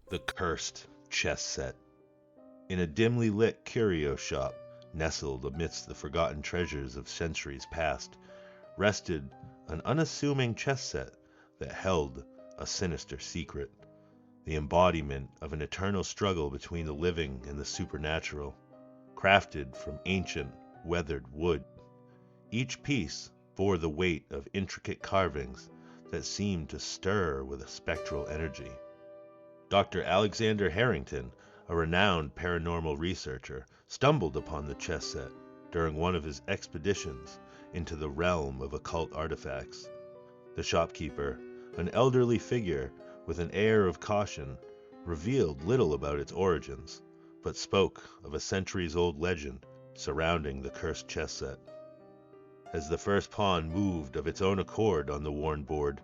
The Cursed Chess Set. In a dimly lit curio shop, nestled amidst the forgotten treasures of centuries past, rested an unassuming chess set that held a sinister secret, the embodiment of an eternal struggle between the living and the supernatural, crafted from ancient, weathered wood. Each piece bore the weight of intricate carvings that seemed to stir with a spectral energy. Dr. Alexander Harrington, a renowned paranormal researcher, stumbled upon the chess set during one of his expeditions into the realm of occult artifacts. The shopkeeper, an elderly figure with an air of caution, revealed little about its origins, but spoke of a centuries-old legend surrounding the cursed chess set. As the first pawn moved of its own accord on the worn board,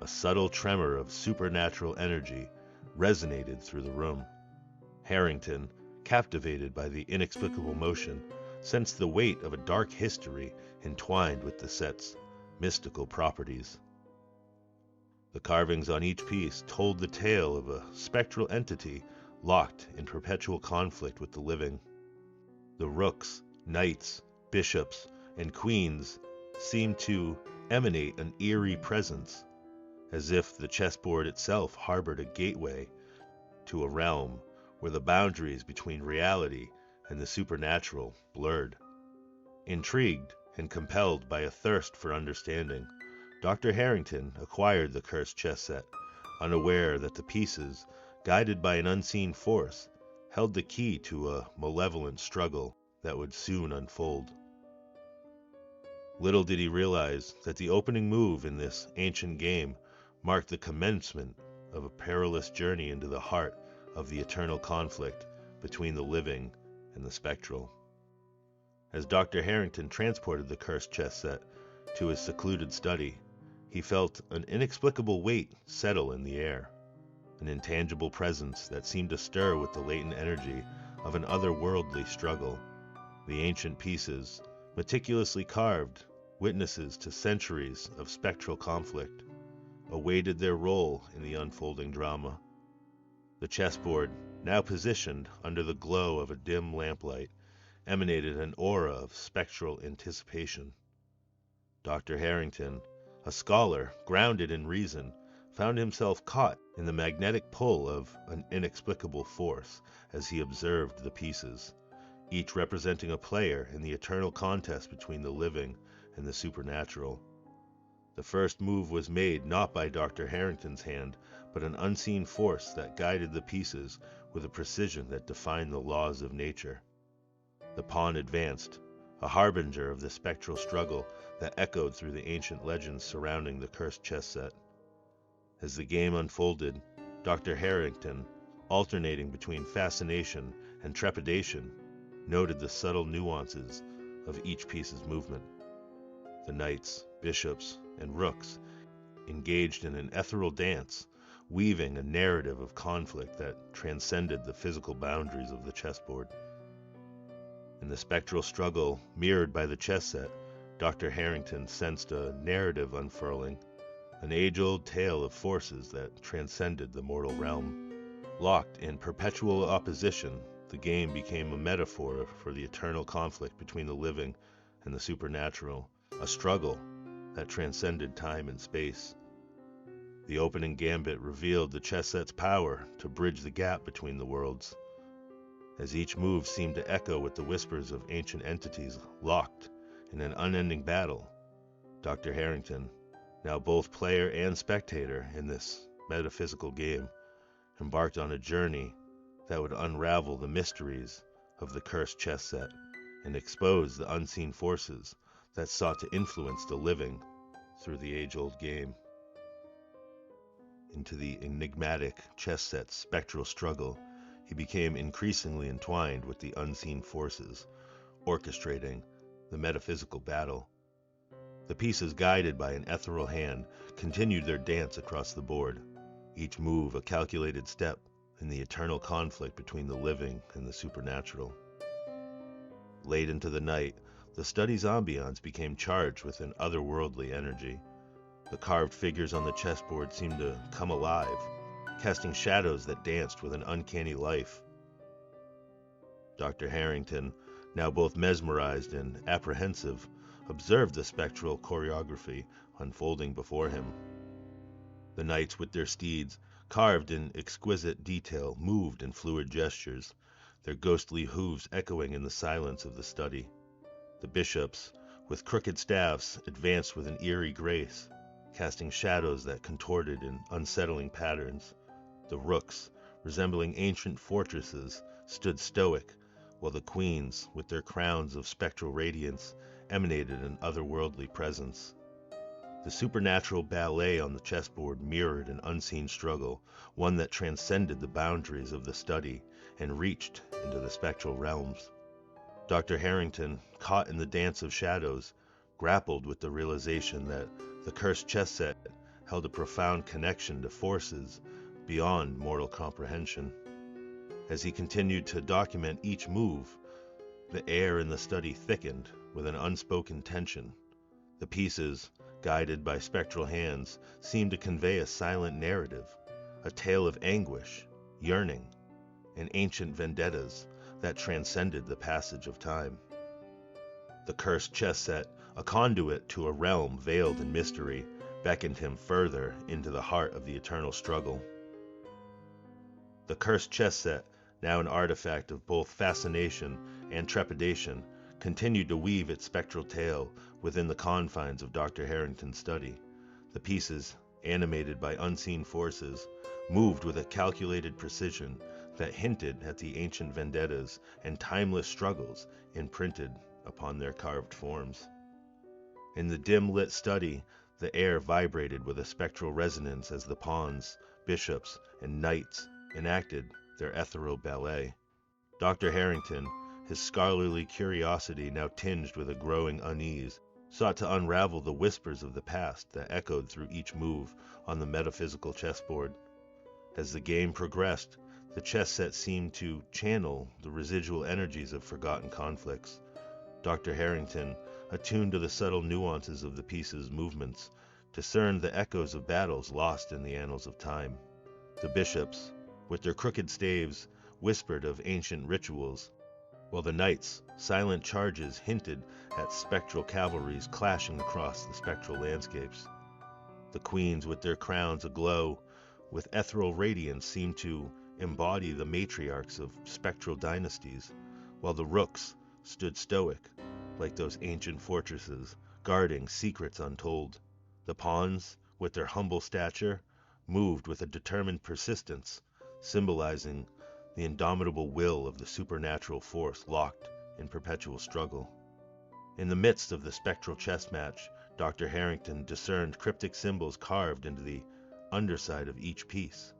a subtle tremor of supernatural energy resonated through the room. Harrington, captivated by the inexplicable motion, sensed the weight of a dark history entwined with the set's mystical properties. The carvings on each piece told the tale of a spectral entity locked in perpetual conflict with the living. The rooks, knights, bishops, and queens seemed to emanate an eerie presence, as if the chessboard itself harbored a gateway to a realm where the boundaries between reality and the supernatural blurred. Intrigued and compelled by a thirst for understanding, Dr. Harrington acquired the cursed chess set, unaware that the pieces, guided by an unseen force, held the key to a malevolent struggle that would soon unfold. Little did he realize that the opening move in this ancient game marked the commencement of a perilous journey into the heart of the eternal conflict between the living and the spectral. As Dr. Harrington transported the cursed chess set to his secluded study, he felt an inexplicable weight settle in the air, an intangible presence that seemed to stir with the latent energy of an otherworldly struggle. The ancient pieces, meticulously carved, witnesses to centuries of spectral conflict, awaited their role in the unfolding drama. The chessboard, now positioned under the glow of a dim lamplight, emanated an aura of spectral anticipation. Dr. Harrington, a scholar grounded in reason, found himself caught in the magnetic pull of an inexplicable force as he observed the pieces, each representing a player in the eternal contest between the living and the supernatural. The first move was made not by Dr. Harrington's hand, but an unseen force that guided the pieces with a precision that defied the laws of nature. The pawn advanced, a harbinger of the spectral struggle that echoed through the ancient legends surrounding the cursed chess set. As the game unfolded, Dr. Harrington, alternating between fascination and trepidation, noted the subtle nuances of each piece's movement. The knights, bishops, and rooks engaged in an ethereal dance, weaving a narrative of conflict that transcended the physical boundaries of the chessboard. In the spectral struggle mirrored by the chess set, Dr. Harrington sensed a narrative unfurling, an age-old tale of forces that transcended the mortal realm. Locked in perpetual opposition, the game became a metaphor for the eternal conflict between the living and the supernatural, a struggle that transcended time and space. The opening gambit revealed the chess set's power to bridge the gap between the worlds, as each move seemed to echo with the whispers of ancient entities locked in an unending battle. Dr. Harrington, now both player and spectator in this metaphysical game, embarked on a journey that would unravel the mysteries of the cursed chess set and expose the unseen forces that sought to influence the living through the age-old game. Into the enigmatic chess set's spectral struggle, he became increasingly entwined with the unseen forces, orchestrating the metaphysical battle. The pieces, guided by an ethereal hand, continued their dance across the board, each move a calculated step in the eternal conflict between the living and the supernatural. Late into the night, the study's ambiance became charged with an otherworldly energy. The carved figures on the chessboard seemed to come alive, casting shadows that danced with an uncanny life. Dr. Harrington, now both mesmerized and apprehensive, observed the spectral choreography unfolding before him. The knights with their steeds, carved in exquisite detail, moved in fluid gestures, their ghostly hooves echoing in the silence of the study. The bishops, with crooked staffs, advanced with an eerie grace, casting shadows that contorted in unsettling patterns. The rooks, resembling ancient fortresses, stood stoic, while the queens, with their crowns of spectral radiance, emanated an otherworldly presence. The supernatural ballet on the chessboard mirrored an unseen struggle, one that transcended the boundaries of the study and reached into the spectral realms. Dr. Harrington, caught in the dance of shadows, grappled with the realization that the cursed chess set held a profound connection to forces beyond mortal comprehension. As he continued to document each move, the air in the study thickened with an unspoken tension. The pieces, guided by spectral hands, seemed to convey a silent narrative, a tale of anguish, yearning, and ancient vendettas that transcended the passage of time. The cursed chess set, a conduit to a realm veiled in mystery, beckoned him further into the heart of the eternal struggle. The cursed chess set, now an artifact of both fascination and trepidation, continued to weave its spectral tale within the confines of Dr. Harrington's study. The pieces, animated by unseen forces, moved with a calculated precision that hinted at the ancient vendettas and timeless struggles imprinted upon their carved forms. In the dim-lit study, the air vibrated with a spectral resonance as the pawns, bishops, and knights enacted their ethereal ballet. Dr. Harrington, his scholarly curiosity now tinged with a growing unease, sought to unravel the whispers of the past that echoed through each move on the metaphysical chessboard. As the game progressed, the chess set seemed to channel the residual energies of forgotten conflicts. Dr. Harrington, attuned to the subtle nuances of the piece's movements, discerned the echoes of battles lost in the annals of time. The bishops, with their crooked staves, whispered of ancient rituals, while the knights' silent charges hinted at spectral cavalries clashing across the spectral landscapes. The queens, with their crowns aglow with ethereal radiance, seemed to embody the matriarchs of spectral dynasties, while the rooks stood stoic, like those ancient fortresses, guarding secrets untold. The pawns, with their humble stature, moved with a determined persistence, symbolizing the indomitable will of the supernatural force locked in perpetual struggle. In the midst of the spectral chess match, Dr. Harrington discerned cryptic symbols carved into the underside of each piece,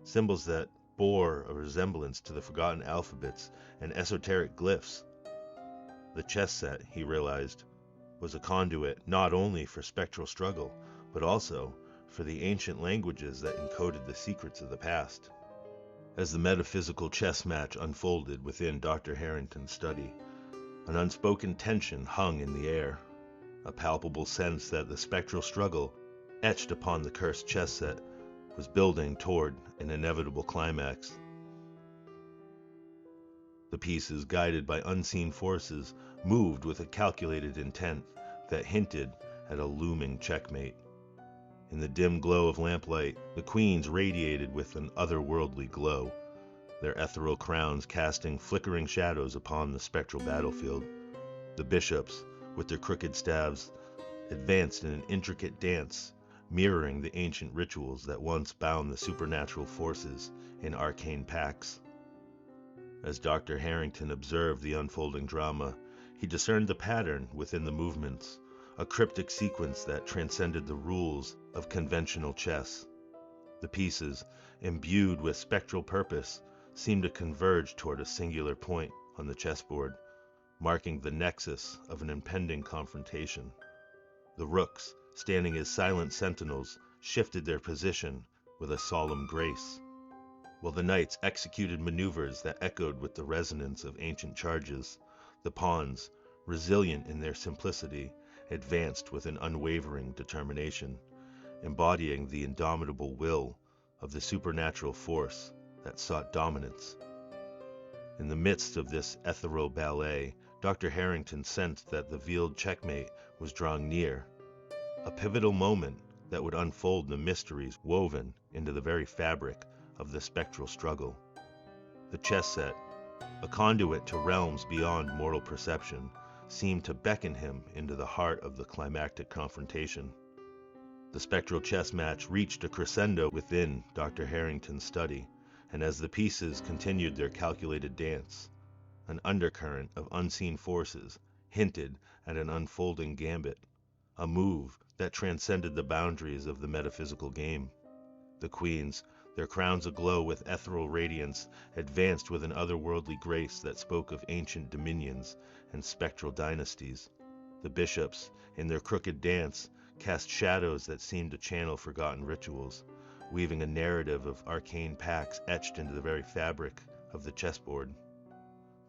symbols that bore a resemblance to the forgotten alphabets and esoteric glyphs. The chess set, he realized, was a conduit not only for spectral struggle, but also for the ancient languages that encoded the secrets of the past. As the metaphysical chess match unfolded within Dr. Harrington's study, an unspoken tension hung in the air, a palpable sense that the spectral struggle etched upon the cursed chess set was building toward an inevitable climax. The pieces, guided by unseen forces, moved with a calculated intent that hinted at a looming checkmate. In the dim glow of lamplight, the queens radiated with an otherworldly glow, their ethereal crowns casting flickering shadows upon the spectral battlefield. The bishops, with their crooked staves, advanced in an intricate dance, mirroring the ancient rituals that once bound the supernatural forces in arcane pacts. As Dr. Harrington observed the unfolding drama, he discerned the pattern within the movements, a cryptic sequence that transcended the rules of conventional chess. The pieces, imbued with spectral purpose, seemed to converge toward a singular point on the chessboard, marking the nexus of an impending confrontation. The rooks, standing as silent sentinels, shifted their position with a solemn grace, while the knights executed maneuvers that echoed with the resonance of ancient charges. The pawns, resilient in their simplicity, advanced with an unwavering determination, embodying the indomitable will of the supernatural force that sought dominance. In the midst of this ethereal ballet, Dr. Harrington sensed that the veiled checkmate was drawing near, a pivotal moment that would unfold the mysteries woven into the very fabric of the spectral struggle. The chess set, a conduit to realms beyond mortal perception, seemed to beckon him into the heart of the climactic confrontation. The spectral chess match reached a crescendo within Dr. Harrington's study, and as the pieces continued their calculated dance, an undercurrent of unseen forces hinted at an unfolding gambit, a move that transcended the boundaries of the metaphysical game. The queens, their crowns aglow with ethereal radiance, advanced with an otherworldly grace that spoke of ancient dominions and spectral dynasties. The bishops, in their crooked dance, cast shadows that seemed to channel forgotten rituals, weaving a narrative of arcane pacts etched into the very fabric of the chessboard.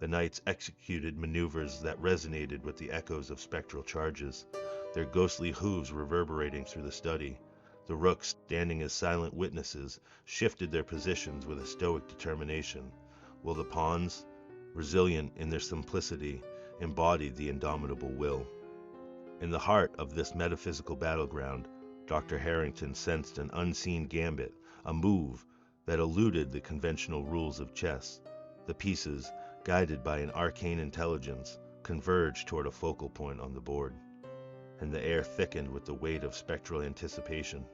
The knights executed maneuvers that resonated with the echoes of spectral charges, their ghostly hooves reverberating through the study. The rooks, standing as silent witnesses, shifted their positions with a stoic determination, while the pawns, resilient in their simplicity, embodied the indomitable will. In the heart of this metaphysical battleground, Dr. Harrington sensed an unseen gambit, a move that eluded the conventional rules of chess. The pieces, guided by an arcane intelligence, converged toward a focal point on the board, and the air thickened with the weight of spectral anticipation.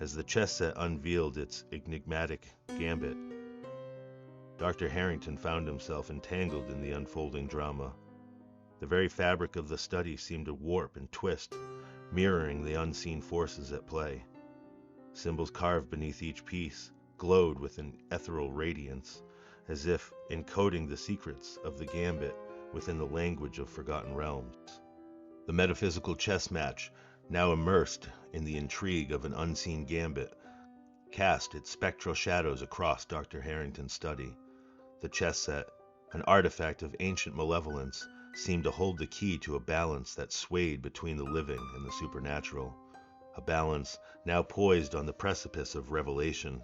As the chess set unveiled its enigmatic gambit, Dr. Harrington found himself entangled in the unfolding drama. The very fabric of the study seemed to warp and twist, mirroring the unseen forces at play. Symbols carved beneath each piece glowed with an ethereal radiance, as if encoding the secrets of the gambit within the language of forgotten realms. The metaphysical chess match, now immersed in the intrigue of an unseen gambit, cast its spectral shadows across Dr. Harrington's study. The chess set, an artifact of ancient malevolence, seemed to hold the key to a balance that swayed between the living and the supernatural, a balance now poised on the precipice of revelation.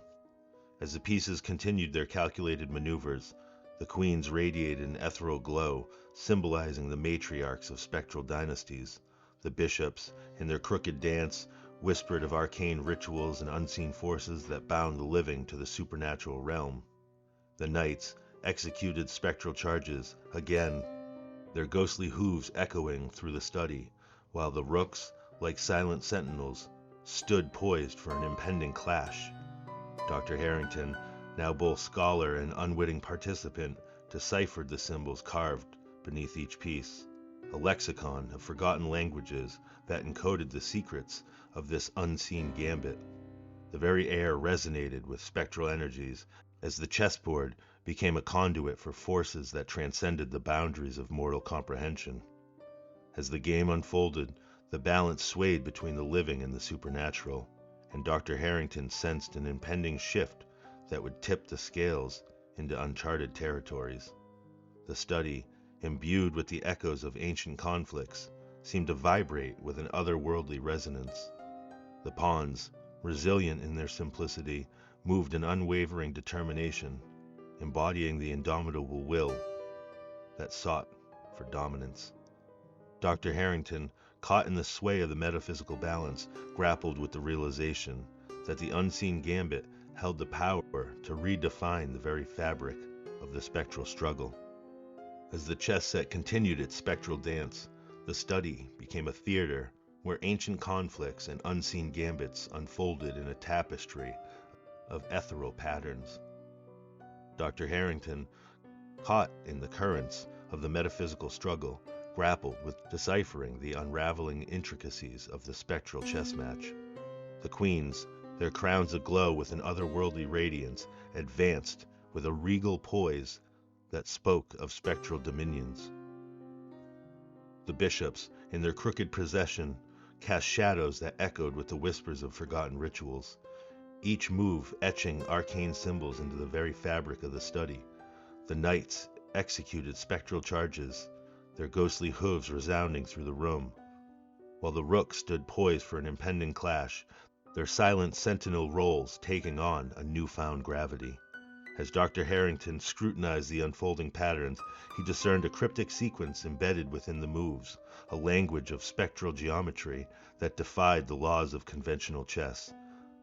As the pieces continued their calculated maneuvers, the queens radiated an ethereal glow, symbolizing the matriarchs of spectral dynasties. The bishops, in their crooked dance, whispered of arcane rituals and unseen forces that bound the living to the supernatural realm. The knights executed spectral charges, again, their ghostly hooves echoing through the study, while the rooks, like silent sentinels, stood poised for an impending clash. Dr. Harrington, now both scholar and unwitting participant, deciphered the symbols carved beneath each piece, a lexicon of forgotten languages that encoded the secrets of this unseen gambit. The very air resonated with spectral energies as the chessboard became a conduit for forces that transcended the boundaries of mortal comprehension. As the game unfolded, the balance swayed between the living and the supernatural, and Dr. Harrington sensed an impending shift that would tip the scales into uncharted territories. The study, imbued with the echoes of ancient conflicts, seemed to vibrate with an otherworldly resonance. The pawns, resilient in their simplicity, moved in unwavering determination, embodying the indomitable will that sought for dominance. Dr. Harrington, caught in the sway of the metaphysical balance, grappled with the realization that the unseen gambit held the power to redefine the very fabric of the spectral struggle. As the chess set continued its spectral dance, the study became a theater where ancient conflicts and unseen gambits unfolded in a tapestry of ethereal patterns. Dr. Harrington, caught in the currents of the metaphysical struggle, grappled with deciphering the unraveling intricacies of the spectral chess match. The queens, their crowns aglow with an otherworldly radiance, advanced with a regal poise that spoke of spectral dominions. The bishops, in their crooked procession, cast shadows that echoed with the whispers of forgotten rituals, each move etching arcane symbols into the very fabric of the study. The knights executed spectral charges, their ghostly hooves resounding through the room, while the rooks stood poised for an impending clash. their silent sentinel roles taking on a newfound gravity. As Dr. Harrington scrutinized the unfolding patterns, he discerned a cryptic sequence embedded within the moves, a language of spectral geometry that defied the laws of conventional chess.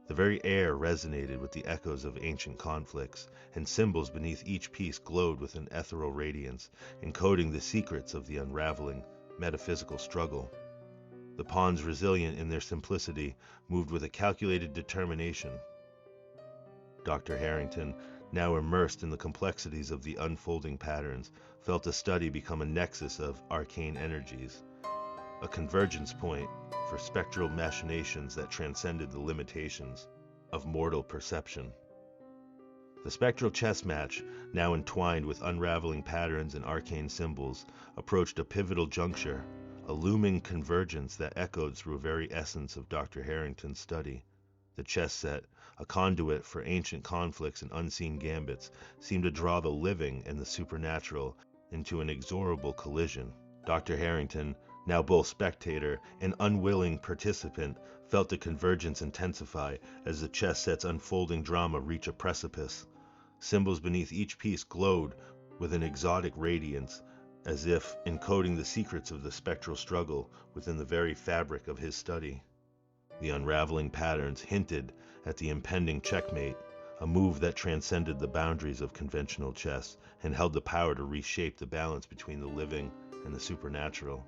The very air resonated with the echoes of ancient conflicts, and symbols beneath each piece glowed with an ethereal radiance, encoding the secrets of the unraveling metaphysical struggle. The pawns, resilient in their simplicity, moved with a calculated determination. Dr. Harrington, now immersed in the complexities of the unfolding patterns, felt the study become a nexus of arcane energies, a convergence point for spectral machinations that transcended the limitations of mortal perception. The spectral chess match, now entwined with unraveling patterns and arcane symbols, approached a pivotal juncture, a looming convergence that echoed through the very essence of Dr. Harrington's study. The chess set, a conduit for ancient conflicts and unseen gambits, seemed to draw the living and the supernatural into an inexorable collision. Dr. Harrington, now both spectator and unwilling participant, felt the convergence intensify as the chess set's unfolding drama reached a precipice. Symbols beneath each piece glowed with an exotic radiance, as if encoding the secrets of the spectral struggle within the very fabric of his study. The unraveling patterns hinted at the impending checkmate, a move that transcended the boundaries of conventional chess and held the power to reshape the balance between the living and the supernatural.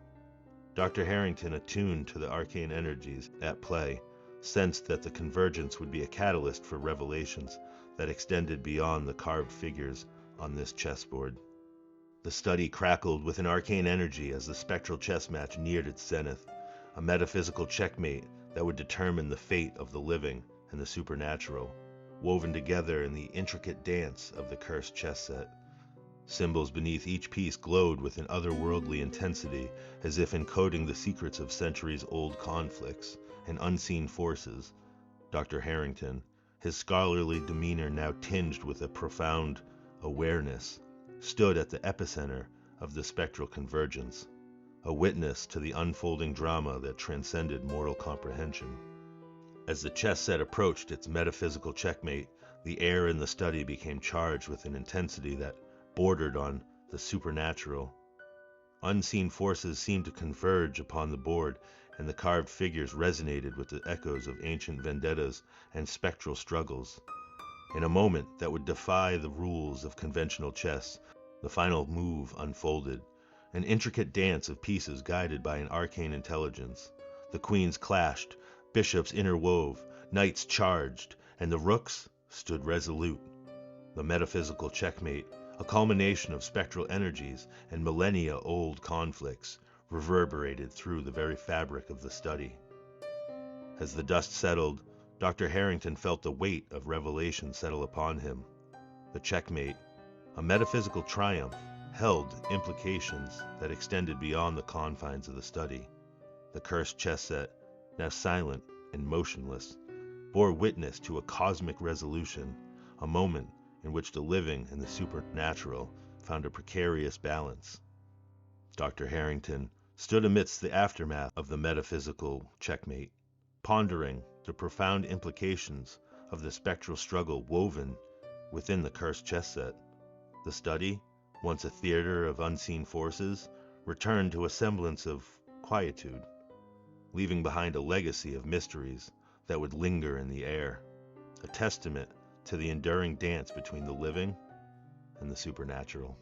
Dr. Harrington, attuned to the arcane energies at play, sensed that the convergence would be a catalyst for revelations that extended beyond the carved figures on this chessboard. The study crackled with an arcane energy as the spectral chess match neared its zenith, a metaphysical checkmate that would determine the fate of the living and the supernatural, woven together in the intricate dance of the cursed chess set. Symbols beneath each piece glowed with an otherworldly intensity, as if encoding the secrets of centuries-old conflicts and unseen forces. Dr. Harrington, his scholarly demeanor now tinged with a profound awareness, stood at the epicenter of the spectral convergence, a witness to the unfolding drama that transcended mortal comprehension. As the chess set approached its metaphysical checkmate, the air in the study became charged with an intensity that bordered on the supernatural. Unseen forces seemed to converge upon the board, and the carved figures resonated with the echoes of ancient vendettas and spectral struggles. In a moment that would defy the rules of conventional chess, the final move unfolded, an intricate dance of pieces guided by an arcane intelligence. The queens clashed, bishops interwove, knights charged, and the rooks stood resolute. The metaphysical checkmate, a culmination of spectral energies and millennia-old conflicts, reverberated through the very fabric of the study. As the dust settled, Dr. Harrington felt the weight of revelation settle upon him. The checkmate, a metaphysical triumph, held implications that extended beyond the confines of the study. The cursed chess set, now silent and motionless, bore witness to a cosmic resolution, a moment in which the living and the supernatural found a precarious balance. Dr. Harrington stood amidst the aftermath of the metaphysical checkmate, pondering the profound implications of the spectral struggle woven within the cursed chess set. The study, once a theater of unseen forces, returned to a semblance of quietude, leaving behind a legacy of mysteries that would linger in the air, a testament to the enduring dance between the living and the supernatural.